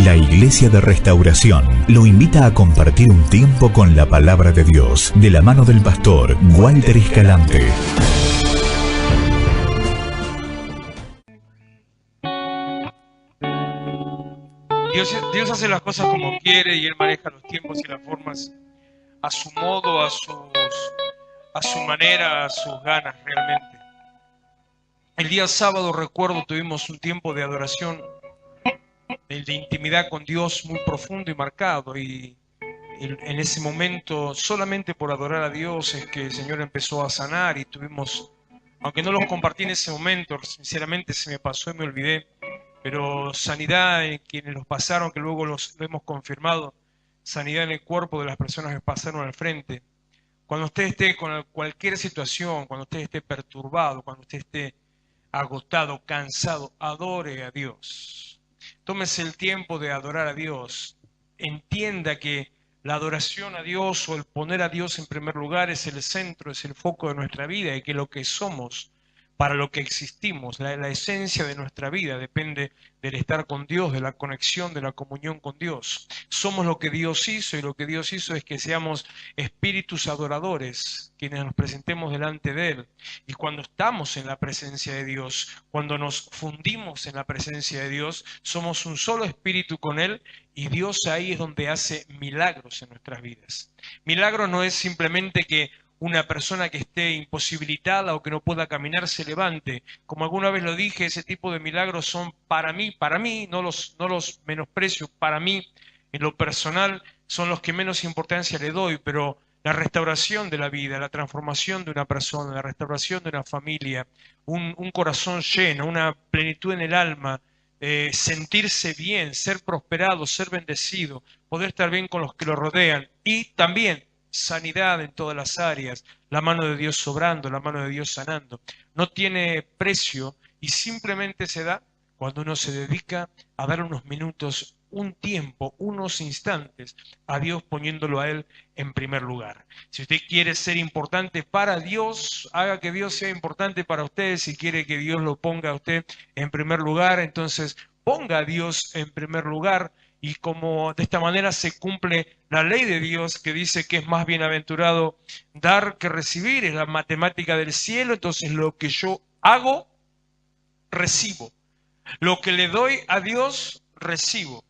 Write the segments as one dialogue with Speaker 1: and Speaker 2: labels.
Speaker 1: La Iglesia de Restauración lo invita a compartir un tiempo con la Palabra de Dios, de la mano del pastor Walter Escalante.
Speaker 2: Dios hace las cosas como quiere y Él maneja los tiempos y las formas a su modo, a su manera, a sus ganas realmente. El día sábado, recuerdo, tuvimos un tiempo de adoración, de intimidad con Dios muy profundo y marcado, y en ese momento, solamente por adorar a Dios, es que el Señor empezó a sanar, y tuvimos, aunque no los compartí en ese momento, sinceramente se me pasó y me olvidé, pero sanidad en quienes los pasaron, que luego lo hemos confirmado, sanidad en el cuerpo de las personas que pasaron al frente. Cuando usted esté con cualquier situación, cuando usted esté perturbado, cuando usted esté agotado, cansado, adore a Dios. Tómese el tiempo de adorar a Dios. Entienda que la adoración a Dios o el poner a Dios en primer lugar es el centro, es el foco de nuestra vida, y que lo que somos, para lo que existimos, la esencia de nuestra vida depende del estar con Dios, de la conexión, de la comunión con Dios. Somos lo que Dios hizo, y lo que Dios hizo es que seamos espíritus adoradores, quienes nos presentemos delante de Él. Y cuando estamos en la presencia de Dios, cuando nos fundimos en la presencia de Dios, somos un solo espíritu con Él, y Dios ahí es donde hace milagros en nuestras vidas. Milagro no es simplemente que una persona que esté imposibilitada o que no pueda caminar se levante. Como alguna vez lo dije, ese tipo de milagros son para mí, no los menosprecio, para mí, en lo personal, son los que menos importancia le doy, pero la restauración de la vida, la transformación de una persona, la restauración de una familia, un corazón lleno, una plenitud en el alma, sentirse bien, ser prosperado, ser bendecido, poder estar bien con los que lo rodean, y también sanidad en todas las áreas, la mano de Dios sobrando, la mano de Dios sanando. No tiene precio y simplemente se da cuando uno se dedica a dar unos minutos, un tiempo, unos instantes a Dios, poniéndolo a Él en primer lugar. Si usted quiere ser importante para Dios, haga que Dios sea importante para usted. Si quiere que Dios lo ponga a usted en primer lugar, entonces ponga a Dios en primer lugar. Y como de esta manera se cumple la ley de Dios, que dice que es más bienaventurado dar que recibir, es la matemática del cielo. Entonces lo que yo hago, recibo. Lo que le doy a Dios, recibo.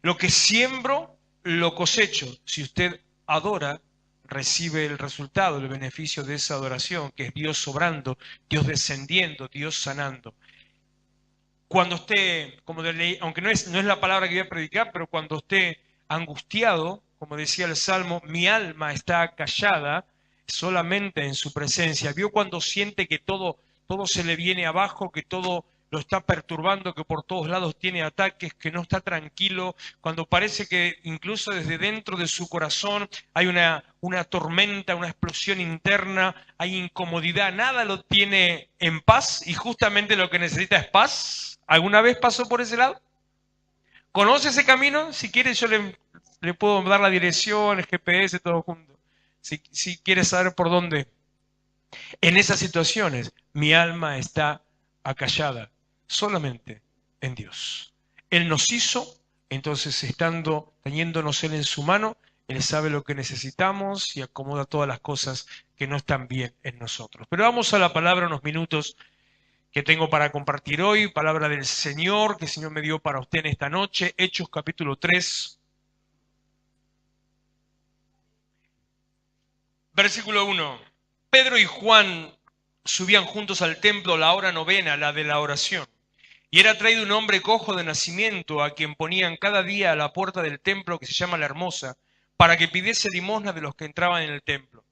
Speaker 2: Lo que siembro, lo cosecho. Si usted adora, recibe el resultado, el beneficio de esa adoración, que es Dios sobrando, Dios descendiendo, Dios sanando. Cuando esté, aunque no es la palabra que voy a predicar, pero cuando esté angustiado, como decía el Salmo, mi alma está callada solamente en su presencia. ¿Vio cuando siente que todo se le viene abajo, que todo lo está perturbando, que por todos lados tiene ataques, que no está tranquilo? Cuando parece que incluso desde dentro de su corazón hay una tormenta, una explosión interna, hay incomodidad, nada lo tiene en paz, y justamente lo que necesita es paz. ¿Alguna vez pasó por ese lado? ¿Conoce ese camino? Si quiere yo le puedo dar la dirección, el GPS, todo junto. Si quiere saber por dónde. En esas situaciones, mi alma está acallada solamente en Dios. Él nos hizo, entonces teniéndonos Él en su mano, Él sabe lo que necesitamos y acomoda todas las cosas que no están bien en nosotros. Pero vamos a la palabra unos minutos que tengo para compartir hoy, palabra del Señor, que el Señor me dio para usted en esta noche. Hechos capítulo 3, versículo 1. Pedro y Juan subían juntos al templo a la hora novena, la de la oración. Y era traído un hombre cojo de nacimiento, a quien ponían cada día a la puerta del templo, que se llama La Hermosa, para que pidiese limosna de los que entraban en el templo.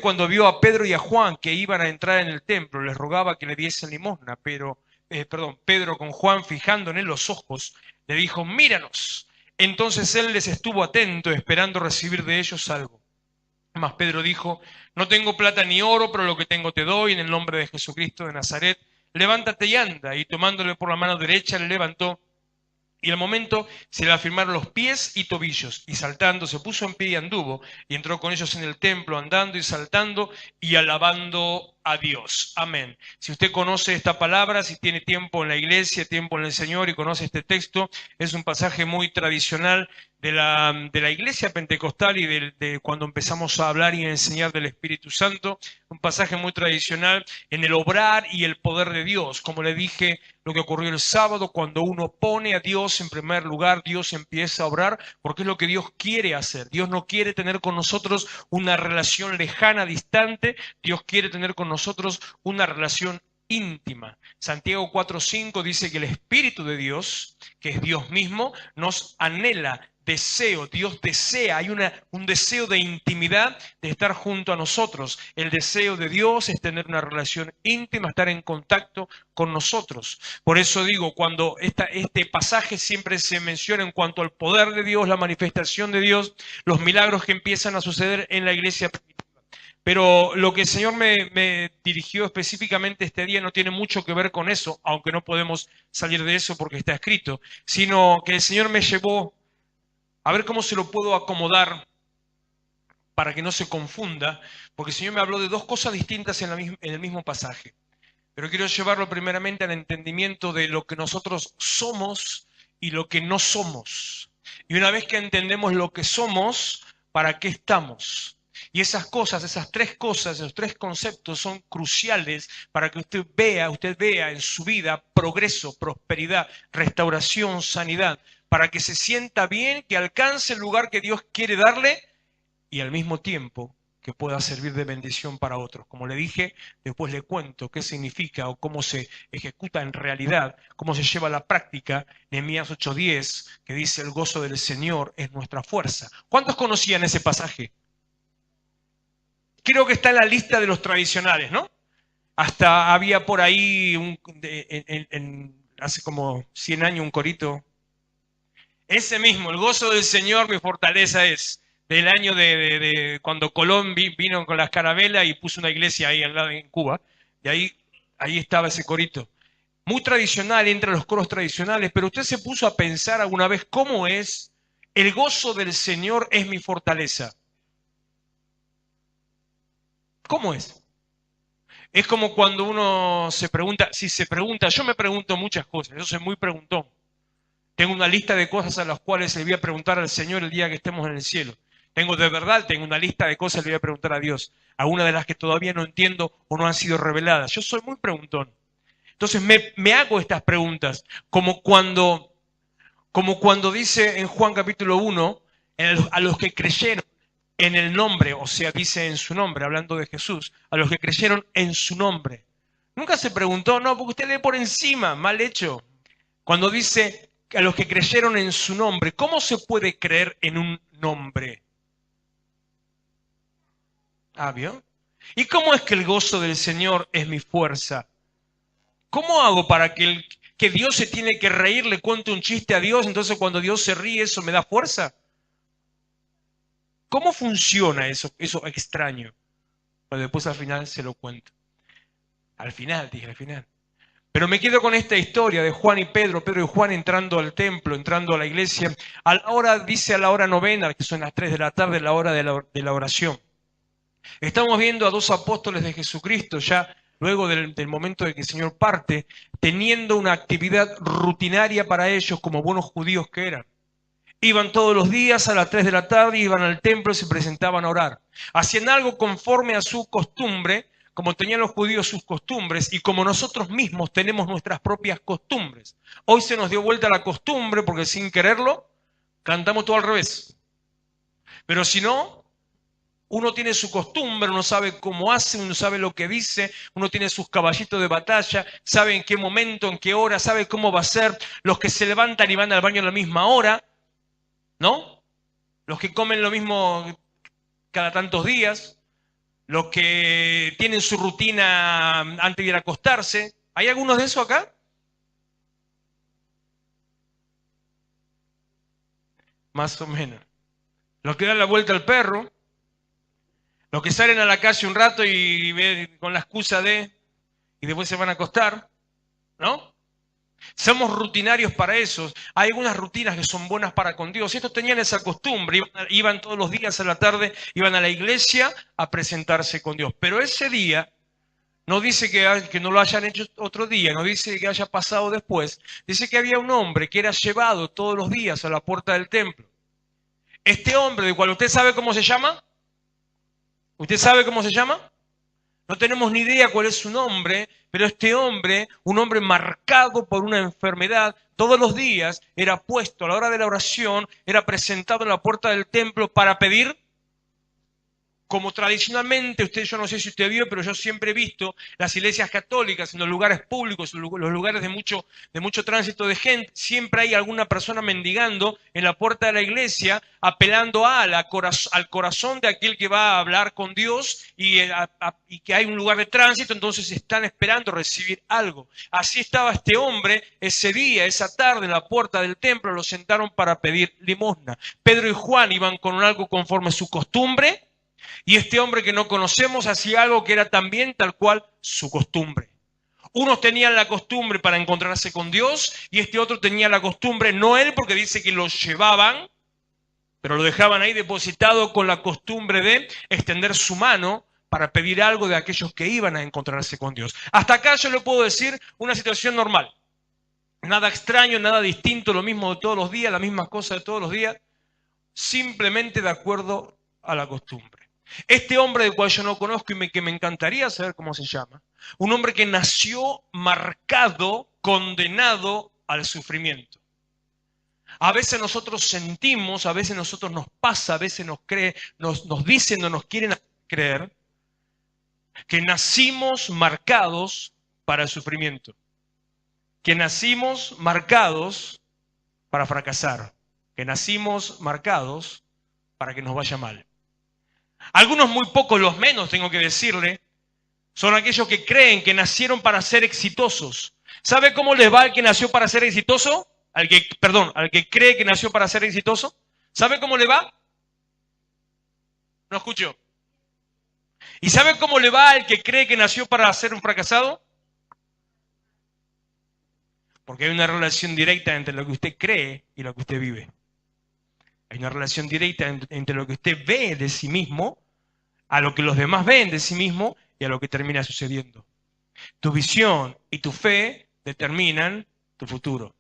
Speaker 2: Cuando vio a Pedro y a Juan que iban a entrar en el templo, les rogaba que le diesen limosna, pero Pedro, con Juan fijando en él los ojos, le dijo: míranos. Entonces él les estuvo atento, esperando recibir de ellos algo. Mas Pedro dijo: no tengo plata ni oro, pero lo que tengo te doy. En el nombre de Jesucristo de Nazaret, levántate y anda. Y tomándole por la mano derecha le levantó, y al momento se le afirmaron los pies y tobillos, y saltando se puso en pie y anduvo, y entró con ellos en el templo, andando y saltando y alabando a Dios. Amén. Si usted conoce esta palabra, si tiene tiempo en la iglesia, tiempo en el Señor y conoce este texto, es un pasaje muy tradicional de la iglesia pentecostal y de cuando empezamos a hablar y a enseñar del Espíritu Santo, un pasaje muy tradicional en el obrar y el poder de Dios. Como le dije, lo que ocurrió el sábado, cuando uno pone a Dios en primer lugar, Dios empieza a obrar, porque es lo que Dios quiere hacer. Dios no quiere tener con nosotros una relación lejana, distante. Dios quiere tener con nosotros una relación íntima. Santiago 4:5 dice que el Espíritu de Dios, que es Dios mismo, nos anhela. Deseo, Dios desea, hay un deseo de intimidad, de estar junto a nosotros. El deseo de Dios es tener una relación íntima, estar en contacto con nosotros. Por eso digo, cuando este pasaje siempre se menciona en cuanto al poder de Dios, la manifestación de Dios, los milagros que empiezan a suceder en la iglesia. Pero lo que el Señor me dirigió específicamente este día no tiene mucho que ver con eso, aunque no podemos salir de eso porque está escrito, sino que el Señor me llevó a ver cómo se lo puedo acomodar para que no se confunda, porque el Señor me habló de dos cosas distintas en el mismo pasaje. Pero quiero llevarlo primeramente al entendimiento de lo que nosotros somos y lo que no somos. Y una vez que entendemos lo que somos, ¿para qué estamos? Y esas cosas, esas tres cosas, esos tres conceptos son cruciales para que usted vea en su vida progreso, prosperidad, restauración, sanidad, para que se sienta bien, que alcance el lugar que Dios quiere darle y al mismo tiempo que pueda servir de bendición para otros. Como le dije, después le cuento qué significa o cómo se ejecuta en realidad, cómo se lleva a la práctica Nehemías 8:10, que dice: el gozo del Señor es nuestra fuerza. ¿Cuántos conocían ese pasaje? Creo que está en la lista de los tradicionales, ¿no? Hasta había por ahí, hace como 100 años, un corito. Ese mismo, el gozo del Señor mi fortaleza es, del año de cuando Colón vino con las carabelas y puso una iglesia ahí al lado en Cuba. Y ahí estaba ese corito. Muy tradicional, entre los coros tradicionales, pero usted se puso a pensar alguna vez cómo es: el gozo del Señor es mi fortaleza. ¿Cómo es? Es como cuando uno se pregunta, yo me pregunto muchas cosas, yo soy muy preguntón. Tengo una lista de cosas a las cuales le voy a preguntar al Señor el día que estemos en el cielo. Tengo una lista de cosas que le voy a preguntar a Dios, algunas de las que todavía no entiendo o no han sido reveladas. Yo soy muy preguntón. Entonces me hago estas preguntas, como cuando dice en Juan capítulo 1, a los que creyeron en el nombre, o sea, dice en su nombre, hablando de Jesús, a los que creyeron en su nombre. Nunca se preguntó, no, porque usted lee por encima, mal hecho. Cuando dice a los que creyeron en su nombre, ¿cómo se puede creer en un nombre? ¿Vio? ¿Y cómo es que el gozo del Señor es mi fuerza? ¿Cómo hago para que Dios se tiene que reír, le cuento un chiste a Dios, entonces cuando Dios se ríe eso me da fuerza? ¿Cómo funciona eso extraño? Pues después al final se lo cuento. Al final. Pero me quedo con esta historia de Juan y Pedro y Juan entrando al templo, entrando a la iglesia. A la hora novena, que son las 3 de la tarde, la hora de la oración. Estamos viendo a dos apóstoles de Jesucristo, ya luego del momento de que el Señor parte, teniendo una actividad rutinaria para ellos como buenos judíos que eran. Iban todos los días a las 3 de la tarde, iban al templo y se presentaban a orar. Hacían algo conforme a su costumbre, como tenían los judíos sus costumbres y como nosotros mismos tenemos nuestras propias costumbres. Hoy se nos dio vuelta la costumbre porque sin quererlo cantamos todo al revés. Pero si no, uno tiene su costumbre, uno sabe cómo hace, uno sabe lo que dice, uno tiene sus caballitos de batalla, sabe en qué momento, en qué hora, sabe cómo va a ser. Los que se levantan y van al baño a la misma hora, ¿no? Los que comen lo mismo cada tantos días, los que tienen su rutina antes de ir a acostarse. ¿Hay algunos de esos acá? Más o menos. Los que dan la vuelta al perro, los que salen a la calle un rato y con la excusa y después se van a acostar, ¿no? Somos rutinarios para eso. Hay algunas rutinas que son buenas para con Dios. Estos tenían esa costumbre, iban todos los días a la tarde, iban a la iglesia a presentarse con Dios. Pero ese día No dice que no lo hayan hecho otro día, no dice que haya pasado después. Dice que había un hombre que era llevado todos los días a la puerta del templo. Este hombre, del cual usted sabe cómo se llama, ¿usted sabe cómo se llama? No tenemos ni idea cuál es su nombre, pero este hombre, un hombre marcado por una enfermedad, todos los días era puesto a la hora de la oración, era presentado en la puerta del templo para pedir. Como tradicionalmente, yo no sé si usted vio, pero yo siempre he visto las iglesias católicas en los lugares públicos, en los lugares de mucho tránsito de gente, siempre hay alguna persona mendigando en la puerta de la iglesia, apelando al corazón de aquel que va a hablar con Dios y que hay un lugar de tránsito, entonces están esperando recibir algo. Así estaba este hombre ese día, esa tarde, en la puerta del templo, lo sentaron para pedir limosna. Pedro y Juan iban con algo conforme a su costumbre, y este hombre que no conocemos hacía algo que era también tal cual su costumbre. Unos tenían la costumbre para encontrarse con Dios y este otro tenía la costumbre, no él porque dice que lo llevaban, pero lo dejaban ahí depositado con la costumbre de extender su mano para pedir algo de aquellos que iban a encontrarse con Dios. Hasta acá yo le puedo decir una situación normal. Nada extraño, nada distinto, lo mismo de todos los días, la misma cosa de todos los días, simplemente de acuerdo a la costumbre. Este hombre del cual yo no conozco y que me encantaría saber cómo se llama, un hombre que nació marcado, condenado al sufrimiento. A veces nosotros sentimos, a veces nosotros nos pasa, a veces nos dicen o nos quieren creer que nacimos marcados para el sufrimiento, que nacimos marcados para fracasar, que nacimos marcados para que nos vaya mal. Algunos muy pocos, los menos, tengo que decirle, son aquellos que creen que nacieron para ser exitosos. ¿Sabe cómo les va al que nació para ser exitoso? Al que cree que nació para ser exitoso. ¿Sabe cómo le va? No escucho. ¿Y sabe cómo le va al que cree que nació para ser un fracasado? Porque hay una relación directa entre lo que usted cree y lo que usted vive. Hay una relación directa entre lo que usted ve de sí mismo, a lo que los demás ven de sí mismo y a lo que termina sucediendo. Tu visión y tu fe determinan tu futuro.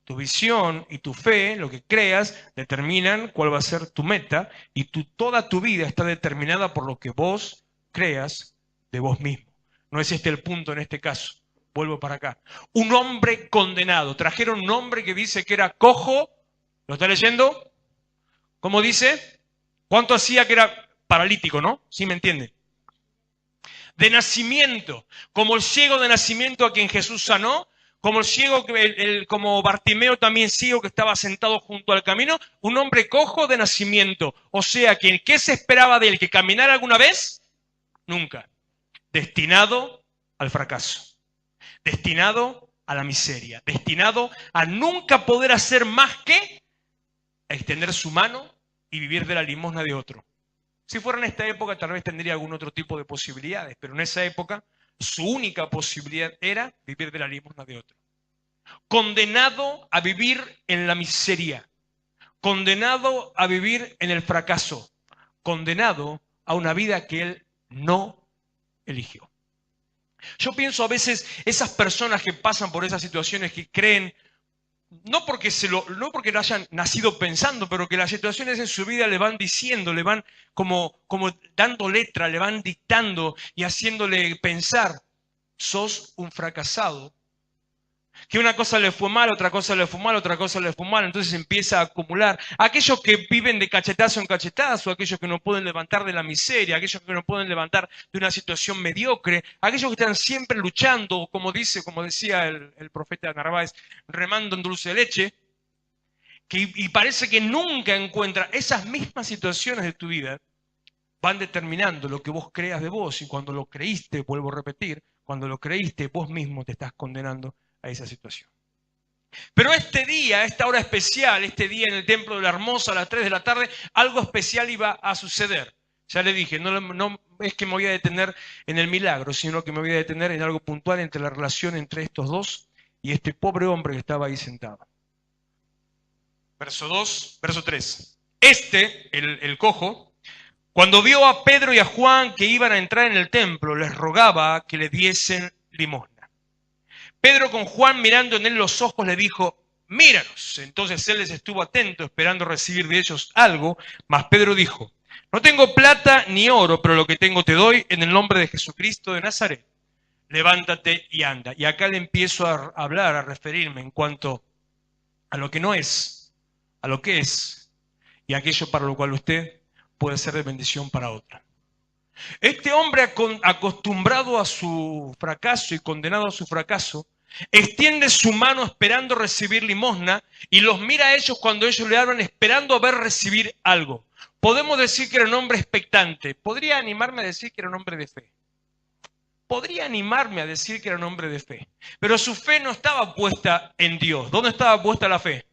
Speaker 2: Tu visión y tu fe, lo que creas, determinan cuál va a ser tu meta y toda tu vida está determinada por lo que vos creas de vos mismo. No es este el punto en este caso. Vuelvo para acá. Un hombre condenado. Trajeron un hombre que dice que era cojo. ¿Lo está leyendo? ¿Cómo dice? ¿Cuánto hacía que era paralítico, no? ¿Sí me entiende? De nacimiento, como el ciego de nacimiento a quien Jesús sanó, como el ciego, como Bartimeo también ciego que estaba sentado junto al camino, un hombre cojo de nacimiento. O sea, ¿qué se esperaba de él? ¿Que caminara alguna vez? Nunca. Destinado al fracaso, destinado a la miseria, destinado a nunca poder hacer más que extender su mano y vivir de la limosna de otro. Si fuera en esta época tal vez tendría algún otro tipo de posibilidades, pero en esa época su única posibilidad era vivir de la limosna de otro. Condenado a vivir en la miseria, condenado a vivir en el fracaso, condenado a una vida que él no eligió. Yo pienso a veces esas personas que pasan por esas situaciones que creen, no porque lo hayan nacido pensando, pero que las situaciones en su vida le van diciendo, le van como dando letra, le van dictando y haciéndole pensar, sos un fracasado. Que una cosa le fue mal, otra cosa le fue mal, otra cosa le fue mal, entonces empieza a acumular. Aquellos que viven de cachetazo en cachetazo, aquellos que no pueden levantar de la miseria, aquellos que no pueden levantar de una situación mediocre, aquellos que están siempre luchando, como decía el profeta Narváez, remando en dulce de leche, y parece que nunca encuentra esas mismas situaciones de tu vida, van determinando lo que vos creas de vos, y cuando lo creíste, vuelvo a repetir, cuando lo creíste, vos mismo te estás condenando a esa situación. Pero este día, esta hora especial, este día en el Templo de la Hermosa a las 3 de la tarde, algo especial iba a suceder. Ya le dije, no es que me voy a detener en el milagro, sino que me voy a detener en algo puntual entre la relación entre estos dos y este pobre hombre que estaba ahí sentado. Verso 2, verso 3. El cojo, Cuando vio a Pedro y a Juan que iban a entrar en el templo, les rogaba que le diesen limosna. Pedro, con Juan mirando en él los ojos, le dijo: míranos. Entonces él les estuvo atento, esperando recibir de ellos algo, mas Pedro dijo: no tengo plata ni oro, pero lo que tengo te doy. En el nombre de Jesucristo de Nazaret, levántate y anda. Y acá le empiezo a hablar, a referirme en cuanto a lo que no es, a lo que es, y aquello para lo cual usted puede ser de bendición para otra. Este hombre acostumbrado a su fracaso y condenado a su fracaso, extiende su mano esperando recibir limosna y los mira a ellos cuando ellos le hablan, esperando a ver recibir algo. Podemos decir que era un hombre expectante. Podría animarme a decir que era un hombre de fe. Podría animarme a decir que era un hombre de fe. Pero su fe no estaba puesta en Dios. ¿Dónde estaba puesta la fe?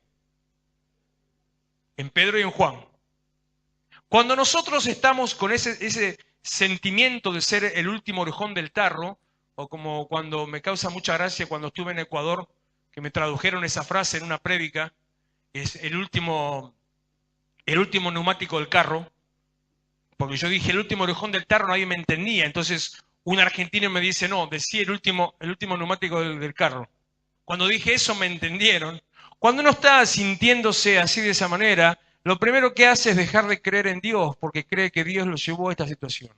Speaker 2: En Pedro y en Juan. Cuando nosotros estamos con ese sentimiento de ser el último orejón del tarro, o como cuando me causa mucha gracia cuando estuve en Ecuador, que me tradujeron esa frase en una prédica, es el último neumático del carro, porque yo dije el último orejón del tarro, nadie me entendía, entonces un argentino me dice: no, decía el último neumático del carro. Cuando dije eso me entendieron. Cuando uno está sintiéndose así de esa manera, lo primero que hace es dejar de creer en Dios, porque cree que Dios lo llevó a esta situación.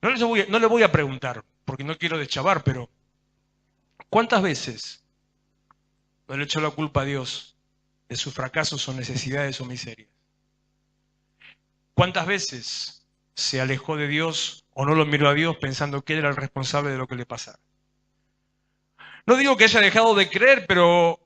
Speaker 2: No le voy a preguntar, porque no quiero deschavar, pero ¿cuántas veces no le echó la culpa a Dios de sus fracasos o necesidades o miserias? ¿Cuántas veces se alejó de Dios o no lo miró a Dios pensando que Él era el responsable de lo que le pasara? No digo que haya dejado de creer, pero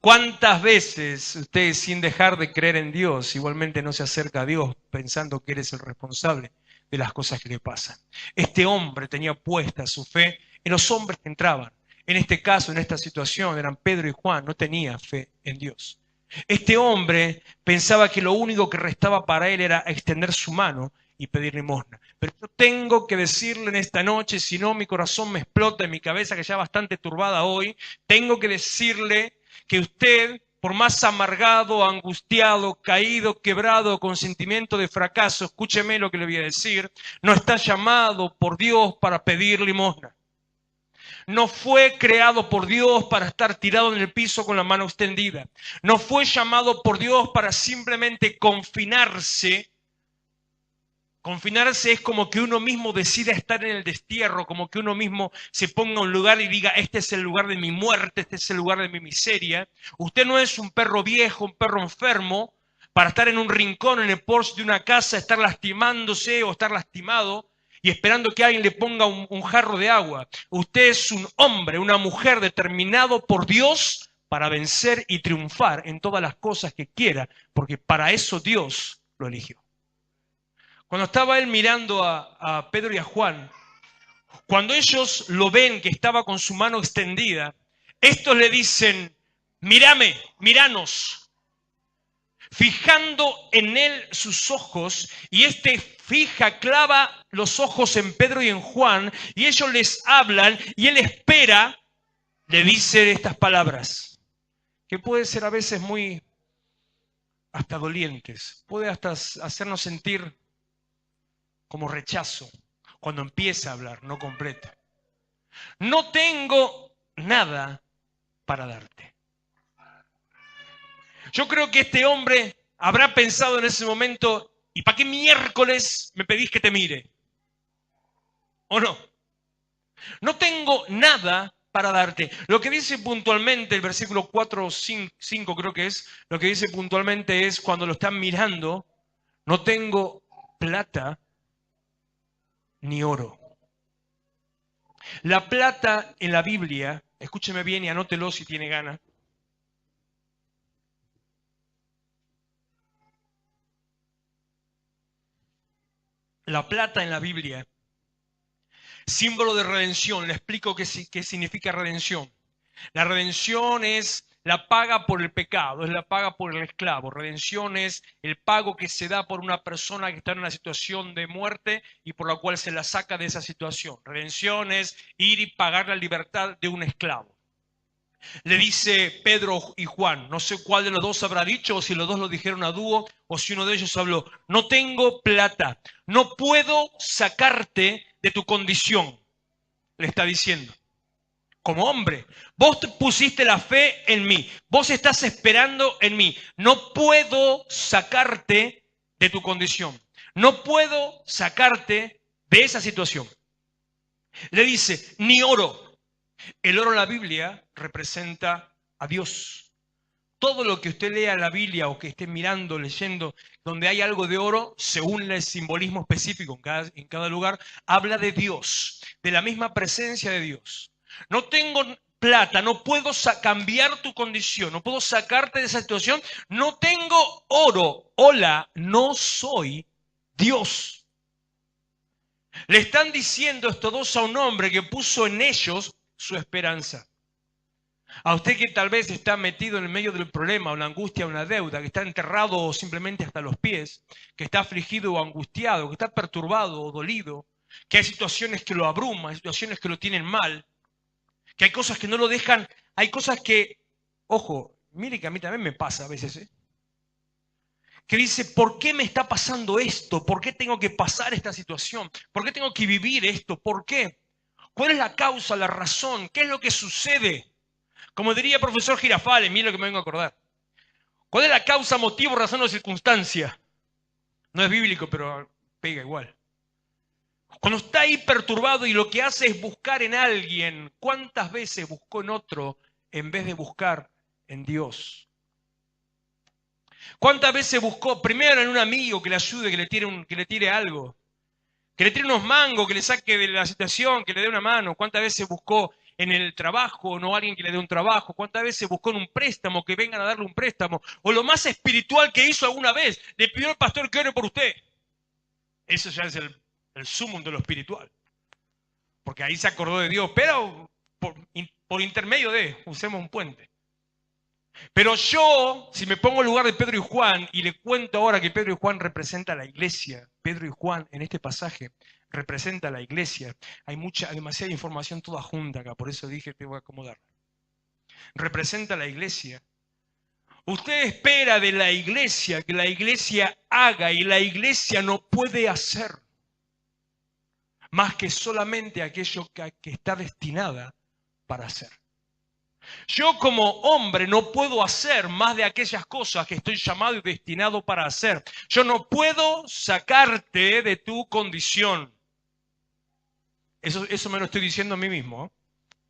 Speaker 2: ¿cuántas veces usted, sin dejar de creer en Dios, igualmente no se acerca a Dios pensando que Él es el responsable de las cosas que le pasan? Este hombre tenía puesta su fe en los hombres que entraban. En este caso, en esta situación, eran Pedro y Juan, no tenía fe en Dios. Este hombre pensaba que lo único que restaba para él era extender su mano y pedir limosna. Pero yo tengo que decirle en esta noche, si no mi corazón me explota en mi cabeza, que ya bastante turbada hoy, tengo que decirle que usted, por más amargado, angustiado, caído, quebrado, con sentimiento de fracaso, escúcheme lo que le voy a decir, no está llamado por Dios para pedir limosna. No fue creado por Dios para estar tirado en el piso con la mano extendida. No fue llamado por Dios para simplemente confinarse. Confinarse es como que uno mismo decida estar en el destierro, como que uno mismo se ponga a un lugar y diga: este es el lugar de mi muerte, este es el lugar de mi miseria. Usted no es un perro viejo, un perro enfermo, para estar en un rincón, en el porche de una casa, estar lastimándose o estar lastimado y esperando que alguien le ponga un jarro de agua. Usted es un hombre, una mujer determinado por Dios para vencer y triunfar en todas las cosas que quiera, porque para eso Dios lo eligió. Cuando estaba él mirando a Pedro y a Juan, cuando ellos lo ven que estaba con su mano extendida, estos le dicen: mírame, míranos. Fijando en él sus ojos, y clava los ojos en Pedro y en Juan, y ellos les hablan, y él espera, le dice estas palabras, que puede ser a veces muy hasta dolientes, puede hasta hacernos sentir como rechazo, cuando empieza a hablar, no completa. No tengo nada para darte. Yo creo que este hombre habrá pensado en ese momento: ¿y para qué miércoles me pedís que te mire? ¿O no? No tengo nada para darte. Lo que dice puntualmente el versículo 4 o 5 creo que es, lo que dice puntualmente es, cuando lo están mirando: no tengo plata ni oro. La plata en la Biblia, escúcheme bien y anótelo si tiene ganas, la plata en la Biblia, símbolo de redención. Le explico qué significa redención. La redención es la paga por el pecado, es la paga por el esclavo. Redención es el pago que se da por una persona que está en una situación de muerte y por la cual se la saca de esa situación. Redención es ir y pagar la libertad de un esclavo. Le dice Pedro y Juan, no sé cuál de los dos habrá dicho, o si los dos lo dijeron a dúo, o si uno de ellos habló, no tengo plata, no puedo sacarte de tu condición, le está diciendo. Como hombre, vos pusiste la fe en mí, vos estás esperando en mí, no puedo sacarte de tu condición, no puedo sacarte de esa situación. Le dice, ni oro. El oro en la Biblia representa a Dios. Todo lo que usted lea en la Biblia o que esté mirando, leyendo, donde hay algo de oro, según el simbolismo específico en cada lugar, habla de Dios, de la misma presencia de Dios. No tengo plata, no puedo cambiar tu condición, no puedo sacarte de esa situación, no tengo oro. Hola, no soy Dios. Le están diciendo estos dos a un hombre que puso en ellos su esperanza. A usted que tal vez está metido en el medio del problema, o la angustia, o la deuda, que está enterrado o simplemente hasta los pies, que está afligido o angustiado, que está perturbado o dolido, que hay situaciones que lo abruman, hay situaciones que lo tienen mal, que hay cosas que no lo dejan, hay cosas que, ojo, mire que a mí también me pasa a veces, que dice, ¿por qué me está pasando esto? ¿Por qué tengo que pasar esta situación? ¿Por qué tengo que vivir esto? ¿Por qué? ¿Cuál es la causa, la razón? ¿Qué es lo que sucede? Como diría el profesor Girafales, mire lo que me vengo a acordar. ¿Cuál es la causa, motivo, razón o circunstancia? No es bíblico, pero pega igual. Cuando está ahí perturbado y lo que hace es buscar en alguien, ¿cuántas veces buscó en otro en vez de buscar en Dios? ¿Cuántas veces buscó primero en un amigo que le ayude, que le tire algo? Que le tire unos mangos, que le saque de la situación, que le dé una mano. ¿Cuántas veces buscó en el trabajo, no alguien que le dé un trabajo? ¿Cuántas veces buscó en un préstamo, que vengan a darle un préstamo? O lo más espiritual que hizo alguna vez, le pidió al pastor que ore por usted. Eso ya es el sumum de lo espiritual. Porque ahí se acordó de Dios, pero por intermedio usemos un puente. Pero yo, si me pongo en lugar de Pedro y Juan, y le cuento ahora que Pedro y Juan representan a la iglesia, Pedro y Juan en este pasaje representa a la iglesia, hay demasiada información toda junta acá, por eso dije que voy a acomodar. Representa a la iglesia. Usted espera de la iglesia que la iglesia haga, y la iglesia no puede hacer más que solamente aquello que está destinada para hacer. Yo como hombre no puedo hacer más de aquellas cosas que estoy llamado y destinado para hacer. Yo no puedo sacarte de tu condición. Eso me lo estoy diciendo a mí mismo, ¿eh?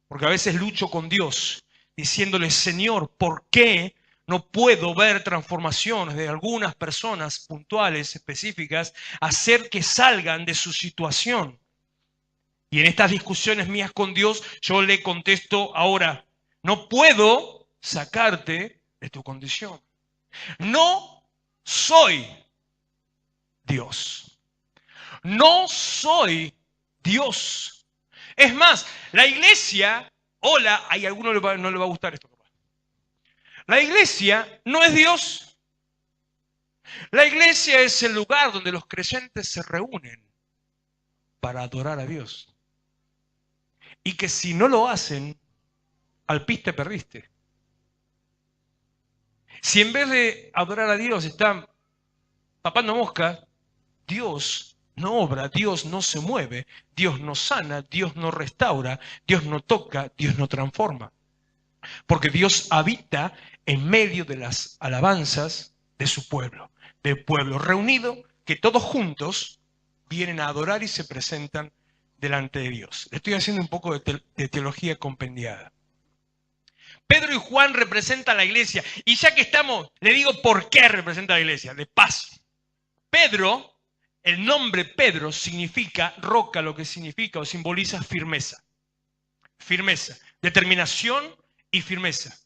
Speaker 2: Porque a veces lucho con Dios, diciéndole, Señor, ¿por qué no puedo ver transformaciones de algunas personas puntuales, específicas, hacer que salgan de su situación? Y en estas discusiones mías con Dios, yo le contesto ahora, no puedo sacarte de tu condición. No soy Dios. No soy Dios. Es más, la iglesia, hola, hay a alguno no le va a gustar esto. La iglesia no es Dios. La iglesia es el lugar donde los creyentes se reúnen para adorar a Dios. Y que si no lo hacen, al pis te perdiste. Si en vez de adorar a Dios están papando mosca, Dios no obra, Dios no se mueve, Dios no sana, Dios no restaura, Dios no toca, Dios no transforma. Porque Dios habita en medio de las alabanzas de su pueblo, del pueblo reunido, que todos juntos vienen a adorar y se presentan delante de Dios. Le estoy haciendo un poco de teología compendiada. Pedro y Juan representan la iglesia. Y ya que estamos, le digo por qué representa la iglesia. De paso. Pedro, el nombre Pedro significa roca, lo que significa o simboliza firmeza. Firmeza, determinación y firmeza.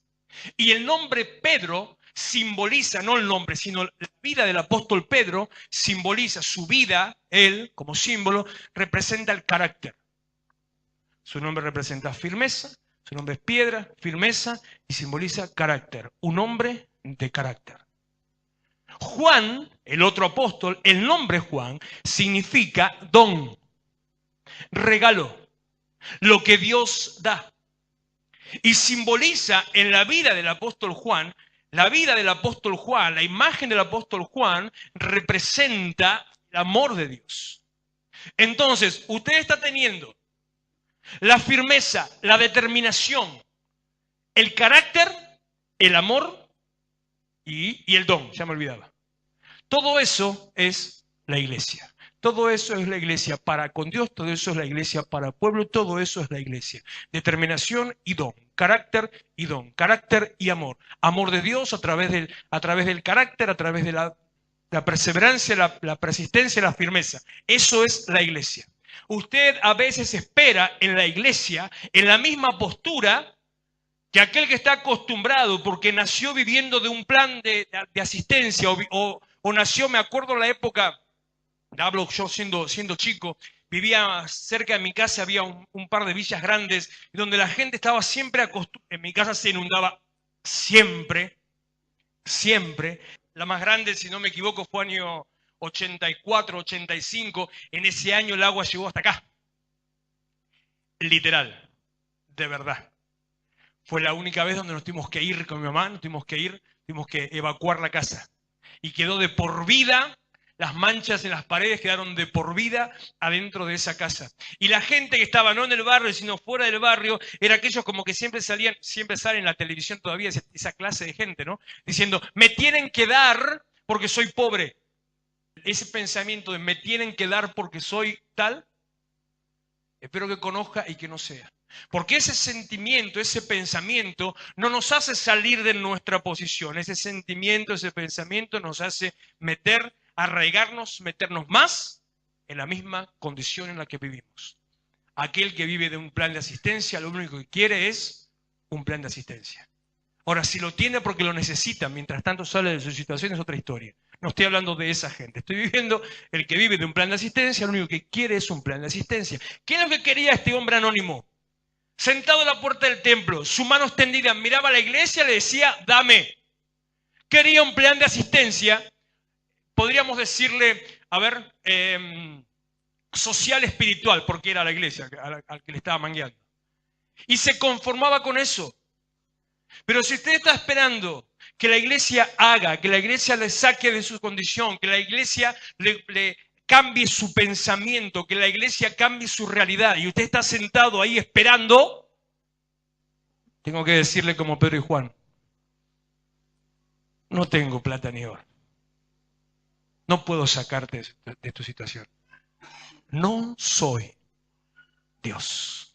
Speaker 2: Y el nombre Pedro simboliza, no el nombre, sino la vida del apóstol Pedro, simboliza su vida, él como símbolo, representa el carácter. Su nombre representa firmeza. Su nombre es piedra, firmeza y simboliza carácter. Un hombre de carácter. Juan, el otro apóstol, el nombre Juan significa don, regalo, lo que Dios da. Y simboliza en la vida del apóstol Juan, la vida del apóstol Juan, la imagen del apóstol Juan representa el amor de Dios. Entonces, usted está teniendo la firmeza, la determinación, el carácter, el amor y el don, ya me olvidaba. Todo eso es la iglesia. Todo eso es la iglesia para con Dios, todo eso es la iglesia para el pueblo, todo eso es la iglesia. Determinación y don, carácter y don, carácter y amor. Amor de Dios a través del carácter, a través de la perseverancia, la persistencia, la firmeza. Eso es la iglesia. Usted a veces espera en la iglesia, en la misma postura que aquel que está acostumbrado porque nació viviendo de un plan de asistencia o nació, me acuerdo en la época, hablo yo siendo chico, vivía cerca de mi casa, había un par de villas grandes donde la gente estaba siempre acostumbrada. En mi casa se inundaba siempre. La más grande, si no me equivoco, fue año 84, 85. En ese año el agua llegó hasta acá. Literal, de verdad. Fue la única vez donde nos tuvimos que ir con mi mamá, tuvimos que evacuar la casa. Y quedó de por vida. Las manchas en las paredes quedaron de por vida adentro de esa casa. Y la gente que estaba no en el barrio, sino fuera del barrio, era aquellos como que siempre salen en la televisión todavía, esa clase de gente, ¿no? Diciendo, me tienen que dar porque soy pobre. Ese pensamiento de me tienen que dar porque soy tal, espero que conozca y que no sea. Porque ese sentimiento, ese pensamiento no nos hace salir de nuestra posición. Ese sentimiento, ese pensamiento nos hace arraigarnos, meternos más en la misma condición en la que vivimos. Aquel que vive de un plan de asistencia, lo único que quiere es un plan de asistencia. Ahora, si lo tiene porque lo necesita, mientras tanto sale de su situación, es otra historia. No estoy hablando de esa gente. Estoy viviendo el que vive de un plan de asistencia, lo único que quiere es un plan de asistencia. ¿Qué es lo que quería este hombre anónimo? Sentado a la puerta del templo, su mano extendida, miraba a la iglesia y le decía, dame. Quería un plan de asistencia. Podríamos decirle, social espiritual, porque era la iglesia al que le estaba mangueando. Y se conformaba con eso. Pero si usted está esperando que la iglesia haga, que la iglesia le saque de su condición, que la iglesia le cambie su pensamiento, que la iglesia cambie su realidad, y usted está sentado ahí esperando, tengo que decirle como Pedro y Juan, no tengo plata ni oro. No puedo sacarte de tu situación. No soy Dios.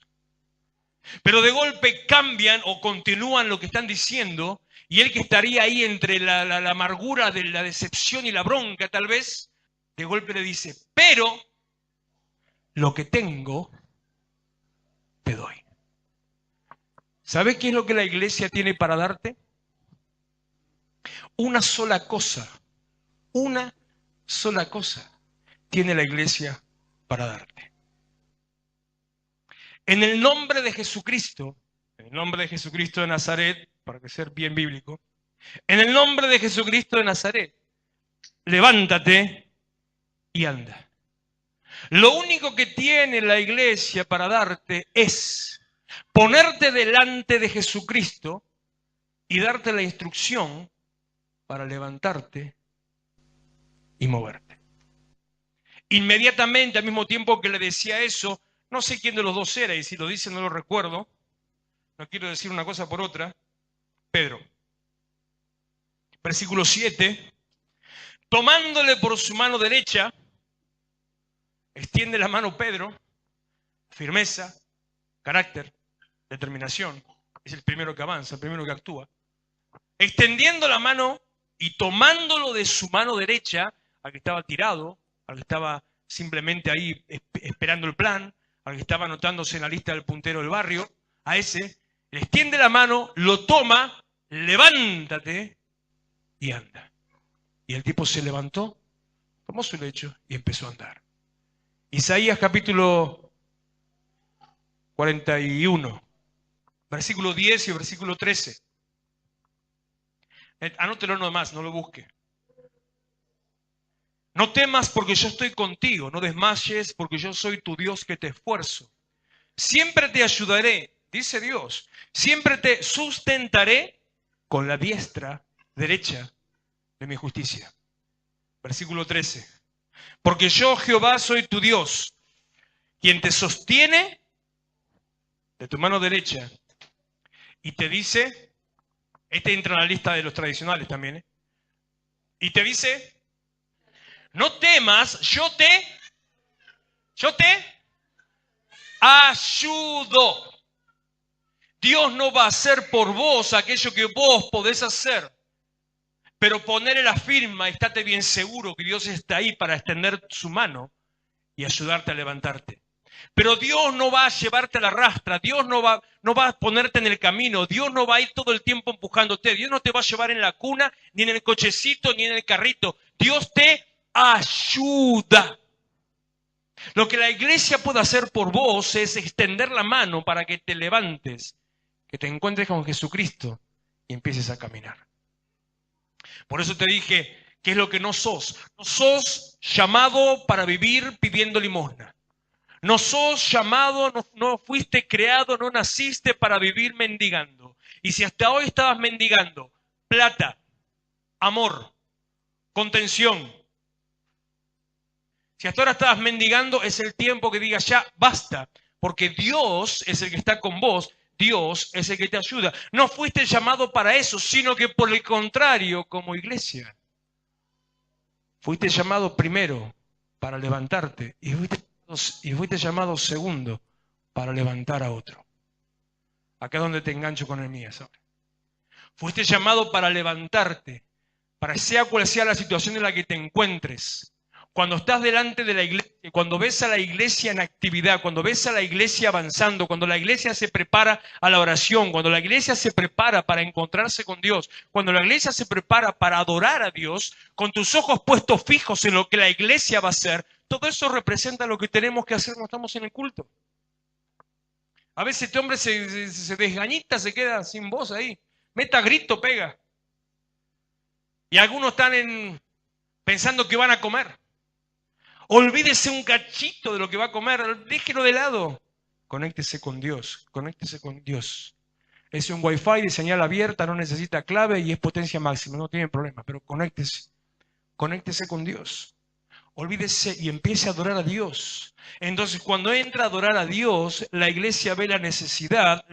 Speaker 2: Pero de golpe cambian o continúan lo que están diciendo, y él que estaría ahí entre la amargura de la decepción y la bronca tal vez, de golpe le dice, pero lo que tengo, te doy. ¿Sabes qué es lo que la iglesia tiene para darte? Una sola cosa tiene la iglesia para darte. En el nombre de Jesucristo, en el nombre de Jesucristo de Nazaret, para que sea bien bíblico, en el nombre de Jesucristo de Nazaret, levántate y anda. Lo único que tiene la iglesia para darte es ponerte delante de Jesucristo y darte la instrucción para levantarte y moverte. Inmediatamente, al mismo tiempo que le decía eso, no sé quién de los dos era, y si lo dice no lo recuerdo, no quiero decir una cosa por otra, Pedro. Versículo 7, tomándole por su mano derecha, extiende la mano Pedro, firmeza, carácter, determinación, es el primero que avanza, el primero que actúa. Extendiendo la mano y tomándolo de su mano derecha, al que estaba tirado, al que estaba simplemente ahí esperando el plan, al que estaba anotándose en la lista del puntero del barrio, a ese, le extiende la mano, lo toma, levántate y anda. Y el tipo se levantó, tomó su lecho y empezó a andar. Isaías capítulo 41, versículo 10 y versículo 13. Anótelo nomás, no lo busque. No temas porque yo estoy contigo, no desmayes porque yo soy tu Dios que te esfuerzo. Siempre te ayudaré, dice Dios, siempre te sustentaré con la diestra derecha de mi justicia. Versículo 13. Porque yo, Jehová, soy tu Dios, quien te sostiene de tu mano derecha. Y te dice, este entra en la lista de los tradicionales también, y te dice, no temas, yo te ayudo. Dios no va a hacer por vos aquello que vos podés hacer, pero ponele la firma y estate bien seguro que Dios está ahí para extender su mano y ayudarte a levantarte. Pero Dios no va a llevarte a la rastra, Dios no va a ponerte en el camino, Dios no va a ir todo el tiempo empujándote, Dios no te va a llevar en la cuna, ni en el cochecito, ni en el carrito. Dios te ayuda. Lo que la iglesia puede hacer por vos es extender la mano para que te levantes, que te encuentres con Jesucristo y empieces a caminar. Por eso te dije, ¿qué es lo que no sos? No sos llamado para vivir pidiendo limosna. No sos llamado, no fuiste creado, no naciste para vivir mendigando. Y si hasta hoy estabas mendigando plata, amor, contención, si hasta ahora estabas mendigando, es el tiempo que digas ya basta, porque Dios es el que está con vos, Dios es el que te ayuda. No fuiste llamado para eso, sino que por el contrario, como iglesia, fuiste llamado primero para levantarte y fuiste llamado segundo para levantar a otro. Acá es donde te engancho con el mío ahora. Fuiste llamado para levantarte, para sea cual sea la situación en la que te encuentres. Cuando estás delante de la iglesia, cuando ves a la iglesia en actividad, cuando ves a la iglesia avanzando, cuando la iglesia se prepara a la oración, cuando la iglesia se prepara para encontrarse con Dios, cuando la iglesia se prepara para adorar a Dios, con tus ojos puestos fijos en lo que la iglesia va a hacer, todo eso representa lo que tenemos que hacer cuando estamos en el culto. A veces este hombre se desgañita, se queda sin voz ahí. Meta grito, pega. Y algunos están pensando que van a comer. Olvídese un cachito de lo que va a comer, déjelo de lado. Conéctese con Dios, conéctese con Dios. Es un Wi-Fi de señal abierta, no necesita clave y es potencia máxima, no tiene problema, pero conéctese con Dios. Olvídese y empiece a adorar a Dios. Entonces, cuando entra a adorar a Dios, la iglesia ve la necesidad,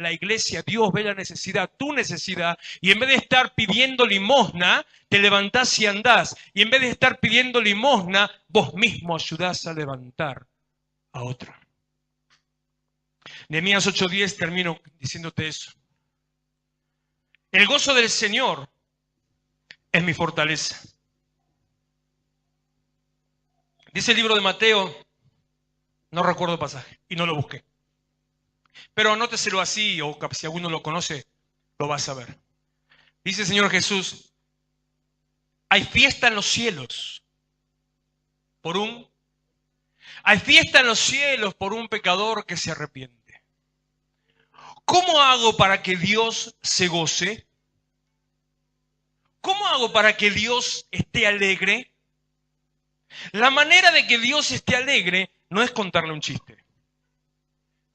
Speaker 2: Dios ve la necesidad, tu necesidad, y en vez de estar pidiendo limosna, te levantás y andás. Y en vez de estar pidiendo limosna, vos mismo ayudás a levantar a otro. Nehemías 8:10, termino diciéndote eso. El gozo del Señor es mi fortaleza. Dice el libro de Mateo, no recuerdo el pasaje y no lo busqué. Pero anóteselo así, o si alguno lo conoce, lo vas a ver. Dice el Señor Jesús, hay fiesta en los cielos hay fiesta en los cielos por un pecador que se arrepiente. ¿Cómo hago para que Dios se goce? ¿Cómo hago para que Dios esté alegre? La manera de que Dios esté alegre no es contarle un chiste.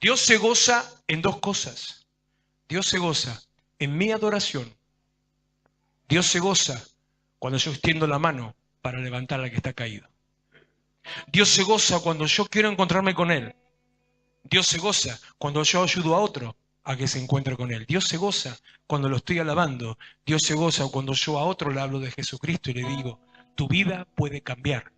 Speaker 2: Dios se goza en dos cosas. Dios se goza en mi adoración. Dios se goza cuando yo extiendo la mano para levantar al que está caído. Dios se goza cuando yo quiero encontrarme con Él. Dios se goza cuando yo ayudo a otro a que se encuentre con Él. Dios se goza cuando lo estoy alabando. Dios se goza cuando yo a otro le hablo de Jesucristo y le digo, tu vida puede cambiar.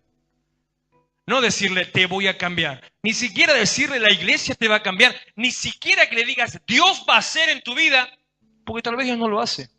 Speaker 2: No decirle, te voy a cambiar. Ni siquiera decirle, la iglesia te va a cambiar. Ni siquiera que le digas, Dios va a hacer en tu vida, porque tal vez Dios no lo hace.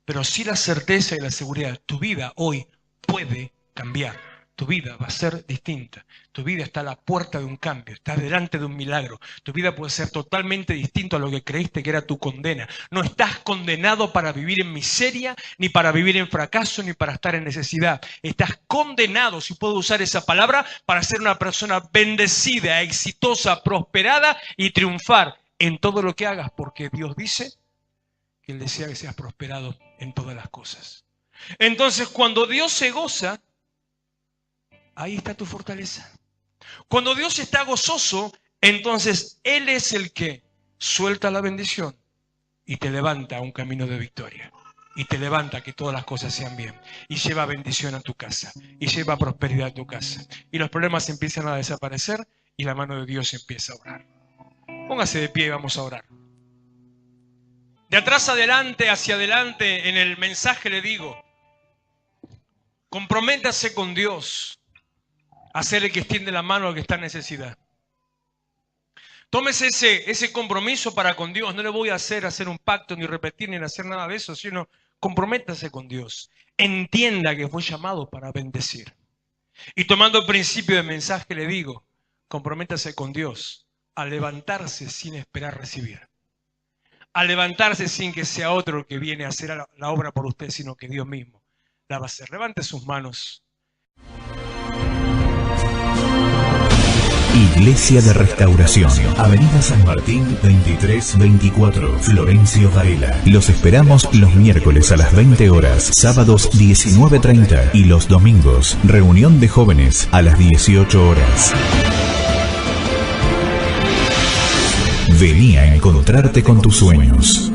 Speaker 2: Pero sí la certeza y la seguridad. Tu vida hoy puede cambiar. Tu vida va a ser distinta. Tu vida está a la puerta de un cambio. Estás delante de un milagro. Tu vida puede ser totalmente distinto a lo que creíste que era tu condena. No estás condenado para vivir en miseria, ni para vivir en fracaso, ni para estar en necesidad. Estás condenado, si puedo usar esa palabra, para ser una persona bendecida, exitosa, prosperada y triunfar en todo lo que hagas. Porque Dios dice que Él desea que seas prosperado en todas las cosas. Entonces, cuando Dios se goza, ahí está tu fortaleza. Cuando Dios está gozoso, entonces Él es el que suelta la bendición y te levanta a un camino de victoria. Y te levanta a que todas las cosas sean bien. Y lleva bendición a tu casa. Y lleva prosperidad a tu casa. Y los problemas empiezan a desaparecer y la mano de Dios empieza a orar. Póngase de pie y vamos a orar. De atrás adelante, hacia adelante, en el mensaje le digo, comprométase con Dios a ser el que extiende la mano al que está en necesidad. Tómese ese compromiso para con Dios. No le voy a hacer un pacto, ni repetir, ni hacer nada de eso, sino comprométase con Dios. Entienda que fue llamado para bendecir. Y tomando el principio del mensaje le digo, comprométase con Dios a levantarse sin esperar recibir. A levantarse sin que sea otro el que viene a hacer la obra por usted, sino que Dios mismo la va a hacer. Levante sus manos.
Speaker 1: Iglesia de Restauración, Avenida San Martín 2324, Florencio Varela. Los esperamos los miércoles a las 20 horas, sábados 19:30 y los domingos, reunión de jóvenes a las 18 horas. Vení a encontrarte con tus sueños.